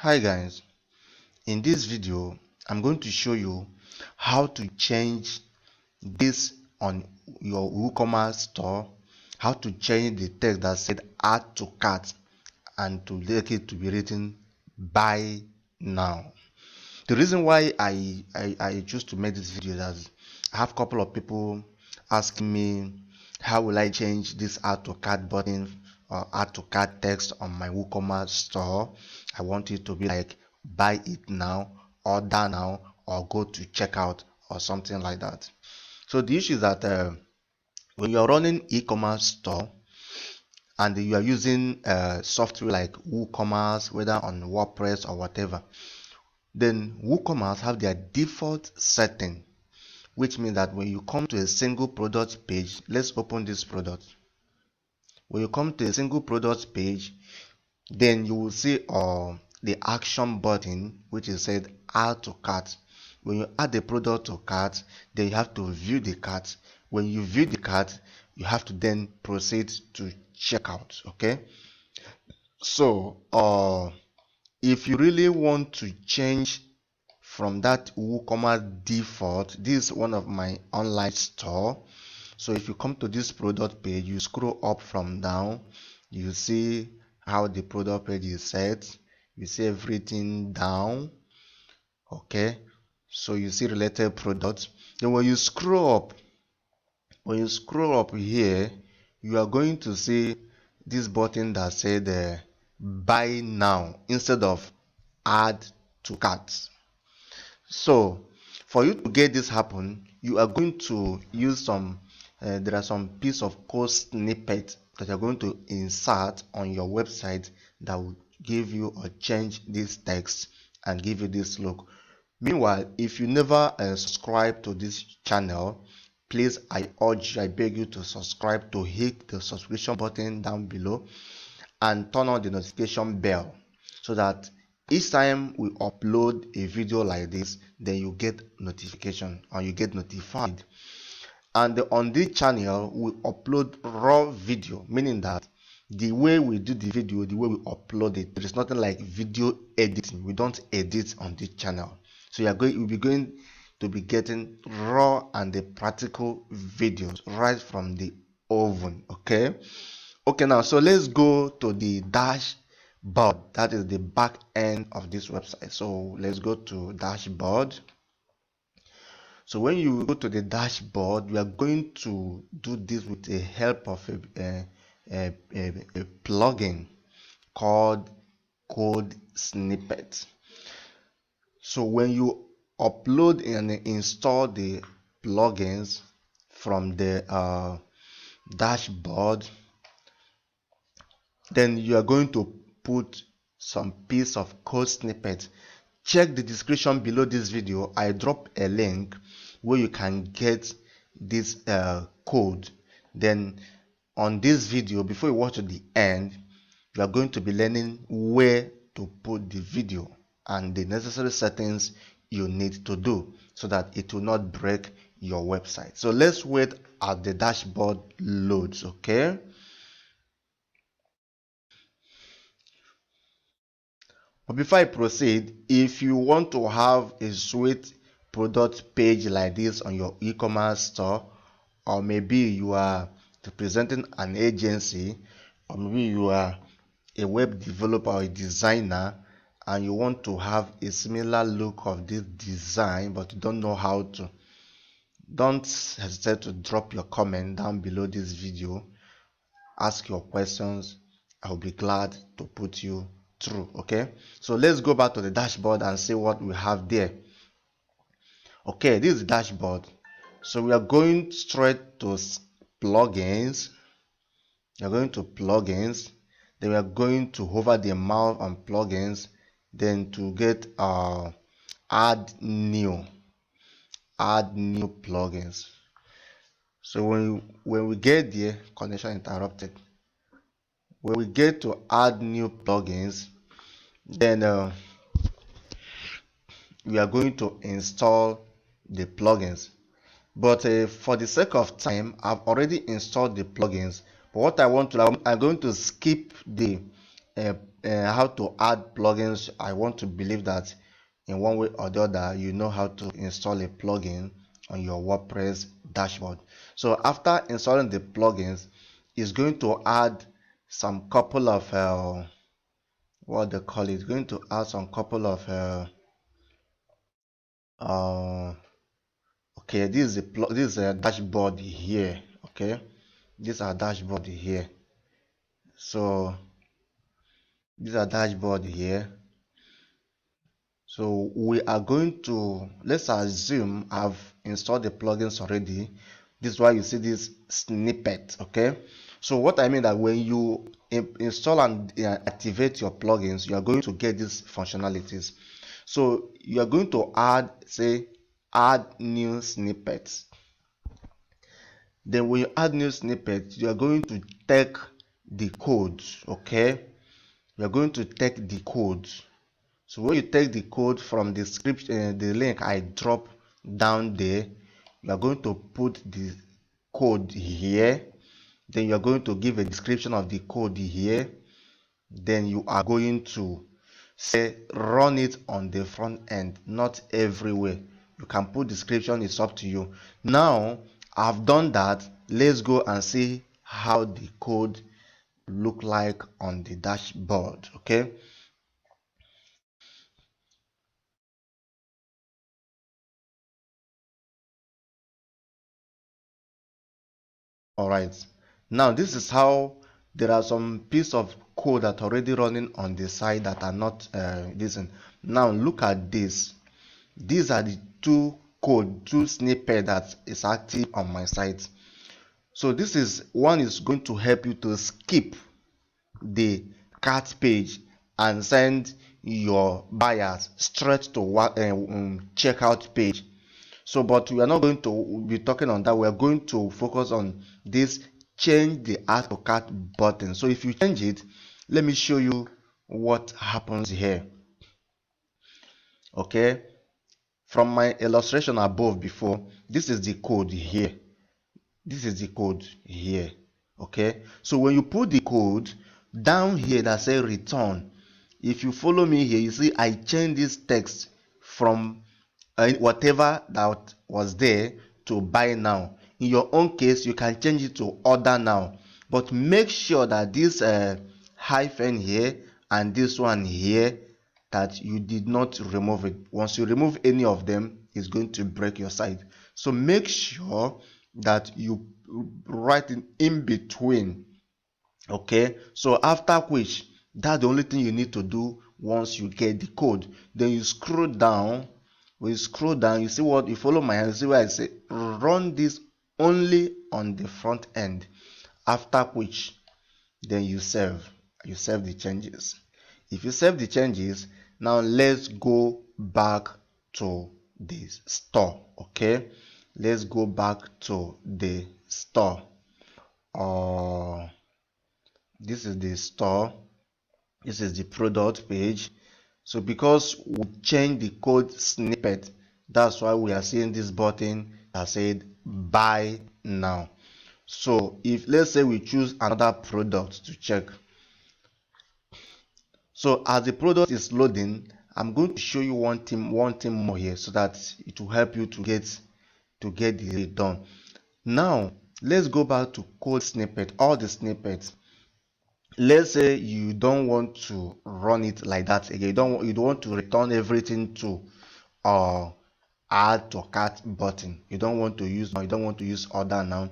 Hi guys, in this video I'm going to show you how to change this on your WooCommerce store, how to change the text that said add to cart and to make it to be written buy now. The reason why I choose to make this video is that I have a couple of people asking me how will I change this add to cart button or add to cart text on my WooCommerce store. I want it to be like buy it now, order now, or go to checkout or something like that. So the issue is that when you are running e-commerce store and you are using software like WooCommerce, whether on WordPress or whatever, then WooCommerce have their default setting, which means that when you come to a single product page, let's open this product. When you come to a single product page, then you will see the action button, which is said add to cart. When you add the product to cart, then you have to view the cart. When you view the cart, you have to then proceed to checkout. Okay, so if you really want to change from that WooCommerce default, this is one of my online store. So if you come to this product page, you scroll up from down, you see how the product page is set, you see everything down. Okay, so you see related products. Then when you scroll up here, you are going to see this button that said buy now instead of add to cart. So for you to get this happen, you are going to use there are some piece of code snippet that you're going to insert on your website that will give you or change this text and give you this look. Meanwhile, if you never subscribe to this channel, please, I beg you to subscribe, to hit the subscription button down below and turn on the notification bell so that each time we upload a video like this, then you get notification or you get notified. And on this channel we upload raw video, meaning that the way we do the video, the way we upload it, there is nothing like video editing. We don't edit on this channel. So you'll be going to be getting raw and the practical videos right from the oven. Okay, now so let's go to the dashboard. That is the back end of this website. So let's go to dashboard. So when you go to the dashboard, you are going to do this with the help of a plugin called code snippet. So when you upload and install the plugins from the dashboard, then you are going to put some piece of code snippet. Check the description below this video. I drop a link where you can get this code. Then on this video, before you watch to the end, you are going to be learning where to put the video and the necessary settings you need to do so that it will not break your website. So let's wait as the dashboard loads. Okay, but before I proceed, if you want to have a sweet product page like this on your e-commerce store, or maybe you are representing an agency, or maybe you are a web developer or a designer and you want to have a similar look of this design but you don't know how to, don't hesitate to drop your comment down below this video. Ask your questions. I'll be glad to put you through. Okay, so let's go back to the dashboard and see what we have there. Okay, this is the dashboard. So we are going straight to plugins. We are going to plugins. Then we are going to hover the mouse on plugins, then to get add new plugins. So when we get there, connection interrupted. When we get to add new plugins, then we are going to install the plugins. But for the sake of time, I've already installed the plugins. But what I want to, I'm going to skip the how to add plugins. I want to believe that in one way or the other you know how to install a plugin on your WordPress dashboard. So after installing the plugins, it's going to add some couple of what they call it, going to add some couple of uh, okay, this is a dashboard here. Okay, this is our dashboard here. So this is our dashboard here. So we are going to, let's assume I've installed the plugins already. This is why you see this snippet. Okay, so what I mean that when you install and activate your plugins, you are going to get these functionalities. So you are going to add, say, add new snippets. Then when you add new snippets, you are going to take the codes. Okay, you are going to take the codes. So when you take the code from the script, the link I drop down there, you are going to put the code here. Then you are going to give a description of the code here. Then you are going to say run it on the front end, not everywhere. You can put description, it's up to you. Now I've done that. Let's go and see how the code look like on the dashboard. Okay, all right, now this is how there are some piece of code that are already running on the side that are not listen. Now look at this. These are the two snippet that is active on my site. So this is one is going to help you to skip the cart page and send your buyers straight to checkout page. So but we are not going to be talking on that. We are going to focus on this change the add to cart button. So if you change it, let me show you what happens here. Okay, from my illustration above before, this is the code here. This is the code here. Okay, so when you put the code down here that say return, if you follow me here, you see I change this text from whatever that was there to buy now. In your own case, you can change it to order now, but make sure that this hyphen here and this one here, that you did not remove it. Once you remove any of them, it's going to break your site. So make sure that you write in between. Okay, so after which, that's the only thing you need to do. Once you get the code, then you scroll down. When you scroll down, you see what you follow my hand, you see where I say run this only on the front end. After which, then you save the changes. If you save the changes, now let's go back to the store. Okay, let's go back to the store. This is the store, this is the product page. So because we changed the code snippet, that's why we are seeing this button that said buy now. So if let's say we choose another product to check, so as the product is loading, I'm going to show you one thing more here, so that it will help you to get the done. Now let's go back to code snippet, all the snippets. Let's say you don't want to run it like that again. You don't want to return everything to add to cart button. You don't want to use order now.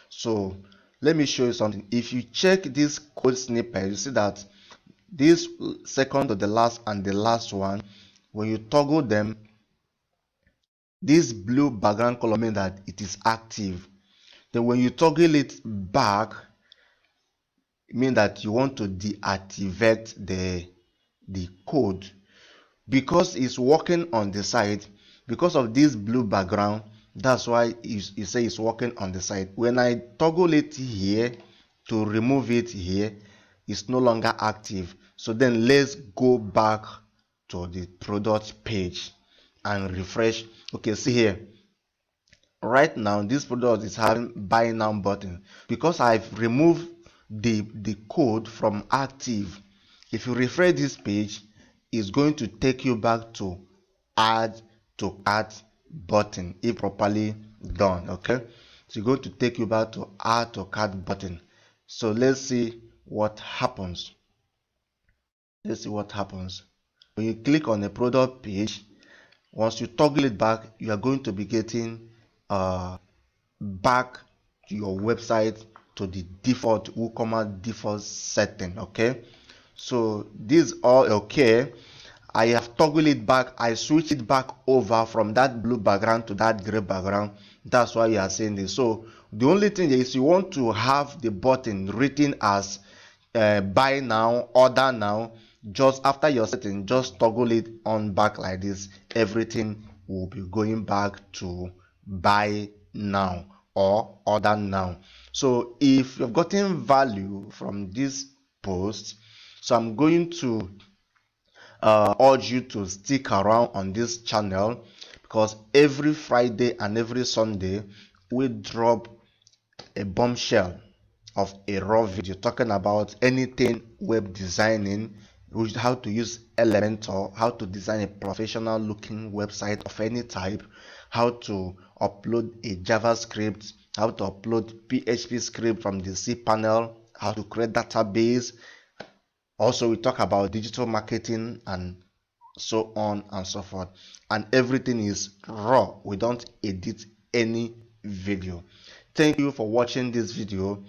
So let me show you something. If you check this code snippet, you see that this second to the last and the last one, when you toggle them, this blue background color means that it is active. Then when you toggle it back, it means that you want to deactivate the code, because it's working on the side. Because of this blue background, that's why you say it's working on the side. When I toggle it here to remove it here, it's no longer active. So then let's go back to the product page and refresh. Okay, see here, right now this product is having buy now button. Because I've removed the code from active, If you refresh this page, it's going to take you back to add to cart button if properly done. Okay, so it's going to take you back to add to cart button. So let's see what happens. Let's see what happens when you click on the product page. Once you toggle it back, you are going to be getting back to your website to the default WooCommerce default setting. Okay, so this is all okay. I have toggled it back. I switched it back over from that blue background to that gray background. That's why you are seeing this. So the only thing is you want to have the button written as buy now, order now. Just after your setting, just toggle it on back like this. Everything will be going back to buy now or order now. So if you've gotten value from this post, so I'm going to urge you to stick around on this channel, because every Friday and every Sunday we drop a bombshell of a raw video talking about anything web designing, how to use Elementor, how to design a professional looking website of any type, how to upload a JavaScript, how to upload PHP script from the cPanel, how to create database. Also, we talk about digital marketing and so on and so forth. And everything is raw. We don't edit any video. Thank you for watching this video.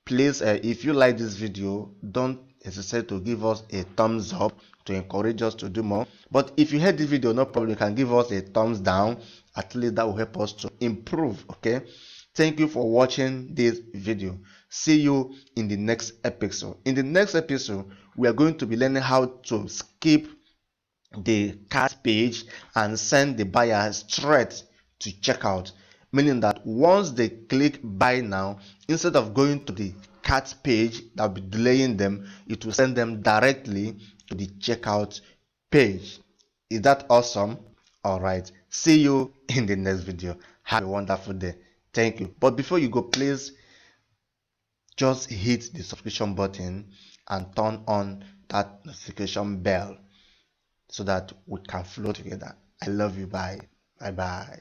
Please, if you like this video, don't hesitate to give us a thumbs up to encourage us to do more. But if you hate this video, no problem, you can give us a thumbs down. At least that will help us to improve. Okay, thank you for watching this video. See you in the next episode. In the next episode, we are going to be learning how to skip the cart page and send the buyer straight to checkout, meaning that once they click buy now, instead of going to the cart page that will be delaying them, it will send them directly to the checkout page. Is that awesome? All right, see you in the next video. Have a wonderful day. Thank you. But before you go, please just hit the subscription button and turn on that notification bell so that we can flow together. I love you. Bye. Bye bye.